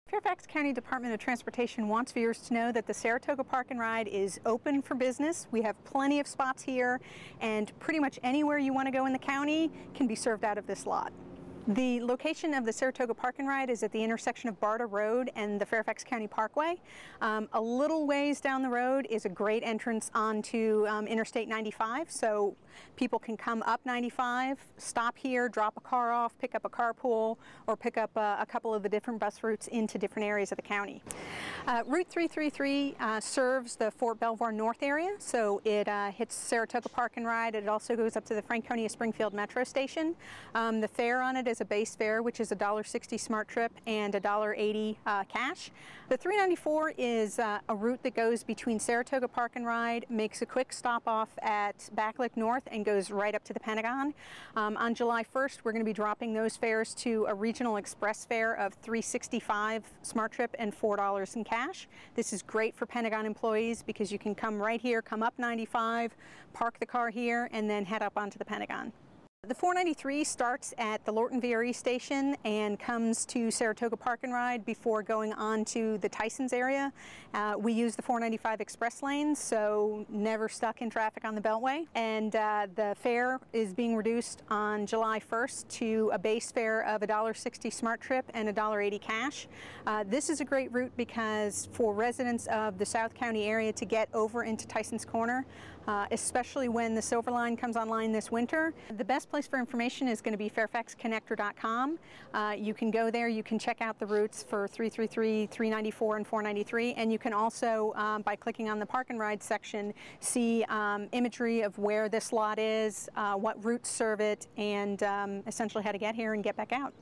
Fairfax County Department of Transportation wants viewers to know that the Saratoga Park and Ride is open for business. We have plenty of spots here, and pretty much anywhere you want to go in the county can be served out of this lot. The location of the Saratoga Park and Ride is at the intersection of Barta Road and the Fairfax County Parkway. A little ways down the road is a great entrance onto Interstate 95, so people can come up 95, stop here, drop a car off, pick up a carpool, or pick up a couple of the different bus routes into different areas of the county. Route 333 serves the Fort Belvoir North area, so it hits Saratoga Park and Ride. It also goes up to the Franconia Springfield Metro Station. The fare on it is a base fare, which is $1.60 smart trip and $1.80 cash. The 394 is a route that goes between Saratoga Park and Ride, makes a quick stop off at Backlick North, and goes right up to the Pentagon. On July 1st, we're going to be dropping those fares to a regional express fare of $3.65 smart trip and $4 in cash. This is great for Pentagon employees because you can come right here, come up 95, park the car here, and then head up onto the Pentagon. The 493 starts at the Lorton VRE station and comes to Saratoga Park and Ride before going on to the Tysons area. We use the 495 express lanes, so never stuck in traffic on the Beltway. And the fare is being reduced on July 1st to a base fare of $1.60 smart trip and $1.80 cash. This is a great route because for residents of the South County area to get over into Tysons Corner, especially when the Silver Line comes online this winter, the best place for information is going to be fairfaxconnector.com. You can go there, you can check out the routes for 333, 394, and 493, and you can also, by clicking on the Park and Ride section, see imagery of where this lot is, what routes serve it, and essentially how to get here and get back out.